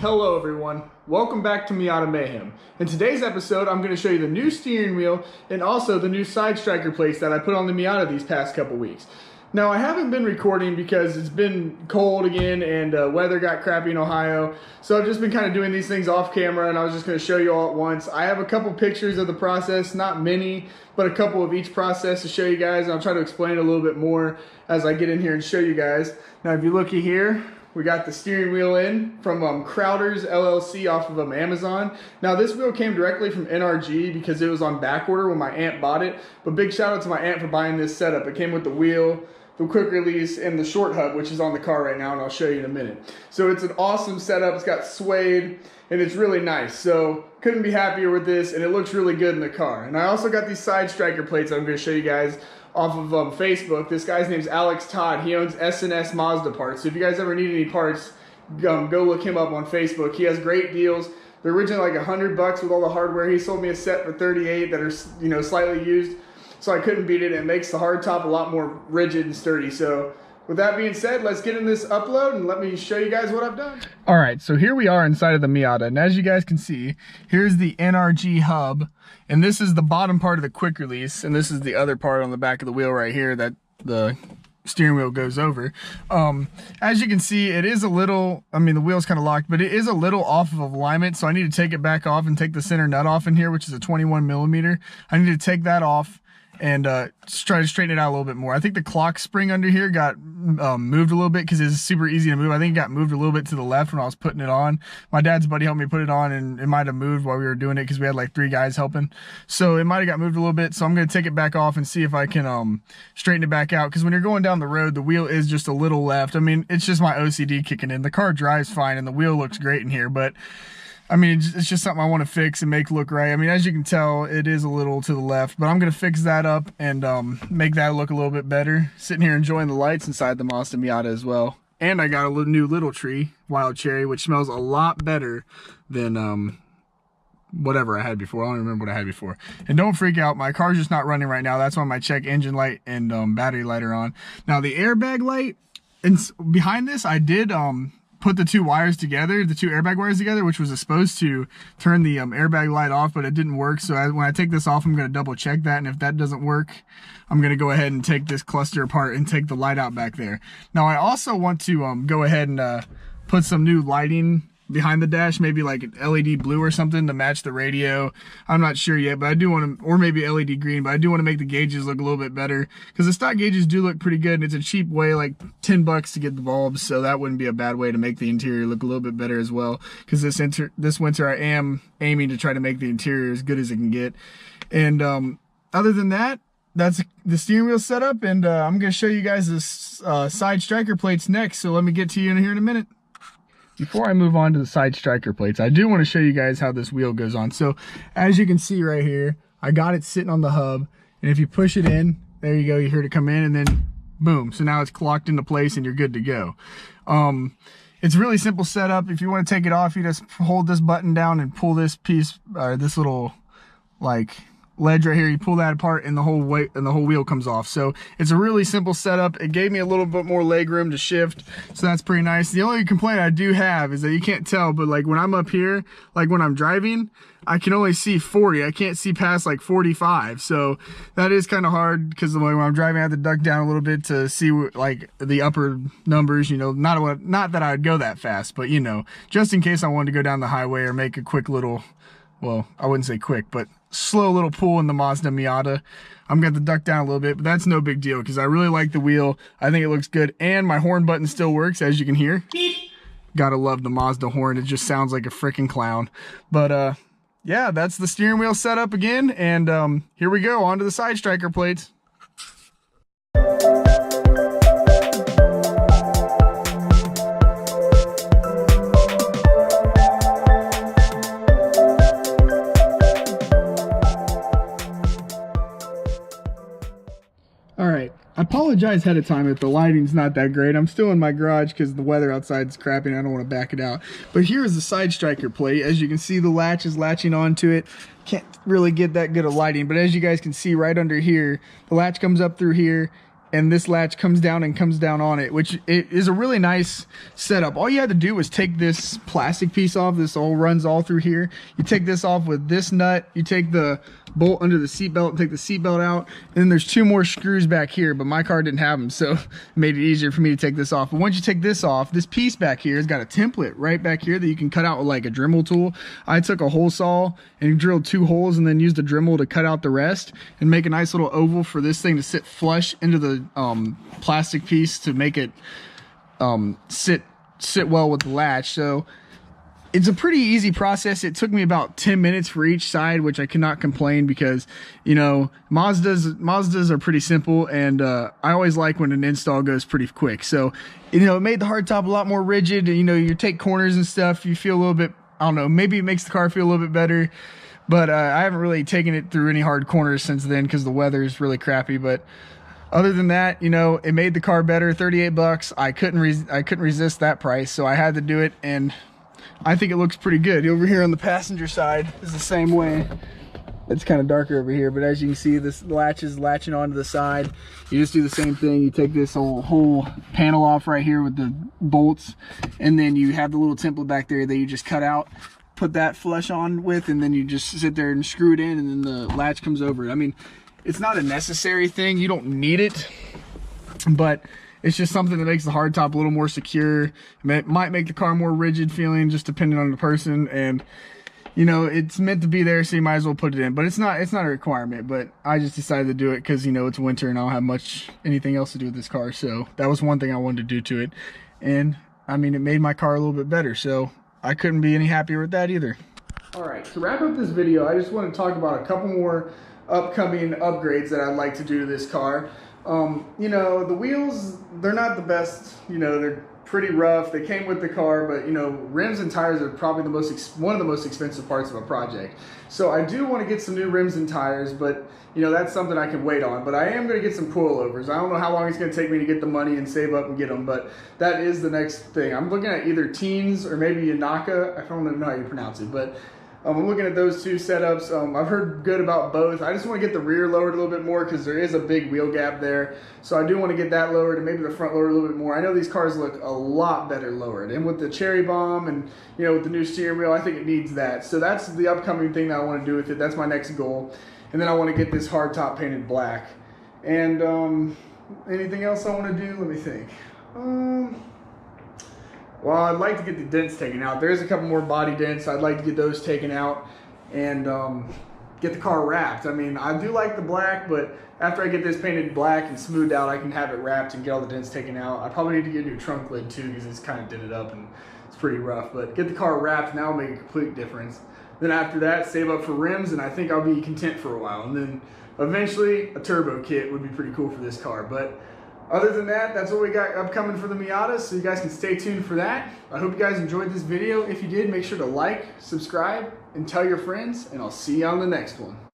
Hello everyone, welcome back to Miata Mayhem. In today's episode, I'm going to show you the new steering wheel and also the new side striker plates that I put on the Miata these past couple weeks. Now I haven't been recording because it's been cold again and weather got crappy in Ohio, so I've just been kind of doing these things off camera and I was just going to show you all at once. I have a couple pictures of the process, not many, but a couple of each process to show you guys, and I'll try to explain a little bit more as I get in here and show you guys. Now if you looky here, we got the steering wheel in from Crowder's LLC off of Amazon. Now this wheel came directly from NRG because it was on back order when my aunt bought it. But big shout out to my aunt for buying this setup. It came with the wheel, the quick release, and the short hub, which is on the car right now, and I'll show you in a minute. So it's an awesome setup. It's got suede, and it's really nice. So couldn't be happier with this, and it looks really good in the car. And I also got these side striker plates that I'm going to show you guys off of Facebook. This guy's name's Alex Todd. He owns S&S Mazda parts. So if you guys ever need any parts, go look him up on Facebook. He has great deals. They're originally like $100 with all the hardware. He sold me a set for 38 that are slightly used. So I couldn't beat it. It makes the hardtop a lot more rigid and sturdy. So with that being said, let's get in this upload and let me show you guys what I've done. All right, so here we are inside of the Miata, and as you guys can see, here's the NRG hub, and this is the bottom part of the quick release, and this is the other part on the back of the wheel right here that the steering wheel goes over. As you can see, it is a little, the wheel's kind of locked, but it is a little off of alignment, so I need to take it back off and take the center nut off in here, which is a 21 millimeter. I need to take that off and try to straighten it out a little bit more. I think the clock spring under here got moved a little bit because it's super easy to move. I think it got moved a little bit to the left when I was putting it on. My dad's buddy helped me put it on, and it might have moved while we were doing it because we had like 3 guys helping. So it might have got moved a little bit. So I'm going to take it back off and see if I can straighten it back out, because when you're going down the road, the wheel is just a little left. It's just my OCD kicking in. The car drives fine and the wheel looks great in here, but it's just something I want to fix and make look right. As you can tell, it is a little to the left, but I'm going to fix that up and make that look a little bit better. Sitting here enjoying the lights inside the Mazda Miata as well. And I got a new little tree, wild cherry, which smells a lot better than whatever I had before. I don't remember what I had before. And don't freak out, my car's just not running right now. That's why my check engine light and battery light are on. Now the airbag light, and behind this I did put the 2 wires together, the 2 airbag wires together, which was supposed to turn the airbag light off, but it didn't work. So when I take this off, I'm going to double check that, and if that doesn't work, I'm going to go ahead and take this cluster apart and take the light out back there. Now I also want to go ahead and put some new lighting behind the dash, maybe like an LED blue or something to match the radio. I'm not sure yet, but I do want to, or maybe LED green, but I do want to make the gauges look a little bit better, because the stock gauges do look pretty good, and it's a cheap way, like $10 to get the bulbs, so that wouldn't be a bad way to make the interior look a little bit better as well, because this winter I am aiming to try to make the interior as good as it can get. And other than that, that's the steering wheel setup, and I'm going to show you guys this side striker plates next, so let me get to you in here in a minute. Before I move on to the side striker plates, I do want to show you guys how this wheel goes on. So as you can see right here, I got it sitting on the hub, and if you push it in, there you go, you heard it come in, and then boom. So now it's locked into place and you're good to go. It's a really simple setup. If you want to take it off, you just hold this button down and pull this piece, or this little like ledge right here, you pull that apart and the whole wheel comes off. So it's a really simple setup. It gave me a little bit more leg room to shift, so that's pretty nice. The only complaint I do have is that you can't tell, but like when I'm up here, like when I'm driving, I can only see 40. I can't see past like 45. So that is kind of hard, because when I'm driving I have to duck down a little bit to see like the upper numbers, not that I would go that fast, but just in case I wanted to go down the highway or make a quick little, well, I wouldn't say quick, but slow little pull in the Mazda Miata. I'm going to duck down a little bit, but that's no big deal, because I really like the wheel. I think it looks good, and my horn button still works, as you can hear. Gotta love the Mazda horn. It just sounds like a freaking clown. But yeah, that's the steering wheel setup again, and here we go, on to the side striker plates. Alright, I apologize ahead of time if the lighting's not that great. I'm still in my garage because the weather outside is crappy and I don't want to back it out. But here is the side striker plate. As you can see, the latch is latching onto it. Can't really get that good of lighting, but as you guys can see right under here, the latch comes up through here, and this latch comes down and comes down on it, which it is a really nice setup. All you had to do was take this plastic piece off. This all runs all through here. You take this off with this nut, you take the bolt under the seatbelt and take the seatbelt out, and then there's 2 more screws back here, but my car didn't have them, so it made it easier for me to take this off. But once you take this off, this piece back here has got a template right back here that you can cut out with like a Dremel tool. I took a hole saw and drilled 2 holes and then used a Dremel to cut out the rest and make a nice little oval for this thing to sit flush into the plastic piece to make it sit well with the latch. So it's a pretty easy process. It took me about 10 minutes for each side, which I cannot complain because, you know, Mazdas are pretty simple, and I always like when an install goes pretty quick. So, you know, it made the hardtop a lot more rigid. You know, you take corners and stuff, you feel a little bit, I don't know, maybe it makes the car feel a little bit better. But I haven't really taken it through any hard corners since then because the weather is really crappy. But other than that, you know, it made the car better. 38 bucks. I couldn't resist that price, so I had to do it, and I think it looks pretty good. Over here on the passenger side is the same way. It's kind of darker over here, but as you can see, this latch is latching onto the side. You just do the same thing. You take this whole panel off right here with the bolts, and then you have the little template back there that you just cut out, put that flush on with, and then you just sit there and screw it in, and then the latch comes over it. I mean, it's not a necessary thing. You don't need it, but it's just something that makes the hardtop a little more secure. It might make the car more rigid feeling, just depending on the person. And you know, it's meant to be there, so you might as well put it in. But it's not a requirement. But I just decided to do it because, you know, it's winter and I don't have anything else to do with this car. So that was one thing I wanted to do to it. And I mean, it made my car a little bit better. So I couldn't be any happier with that either. All right, to wrap up this video, I just want to talk about a couple more upcoming upgrades that I'd like to do to this car. You know, the wheels, they're not the best. You know, they're pretty rough. They came with the car, but you know, rims and tires are probably one of the most expensive parts of a project. So I do want to get some new rims and tires, but you know, that's something I can wait on. But I am going to get some coilovers. I don't know how long it's going to take me to get the money and save up and get them, but that is the next thing. I'm looking at either Teens or maybe Yanaka. I don't know how you pronounce it, but I'm looking at those 2 setups. I've heard good about both. I just want to get the rear lowered a little bit more because there is a big wheel gap there. So I do want to get that lowered and maybe the front lowered a little bit more. I know these cars look a lot better lowered. And with the cherry bomb and, you know, with the new steering wheel, I think it needs that. So that's the upcoming thing that I want to do with it. That's my next goal. And then I want to get this hardtop painted black. And anything else I want to do? Let me think. Well, I'd like to get the dents taken out. There's a couple more body dents. I'd like to get those taken out and get the car wrapped. I mean, I do like the black, but after I get this painted black and smoothed out, I can have it wrapped and get all the dents taken out. I probably need to get a new trunk lid too because it's kind of dented up and it's pretty rough. But get the car wrapped and that'll make a complete difference. Then after that, save up for rims, and I think I'll be content for a while. And then eventually a turbo kit would be pretty cool for this car. But other than that, that's what we got upcoming for the Miata, so you guys can stay tuned for that. I hope you guys enjoyed this video. If you did, make sure to like, subscribe, and tell your friends, and I'll see you on the next one.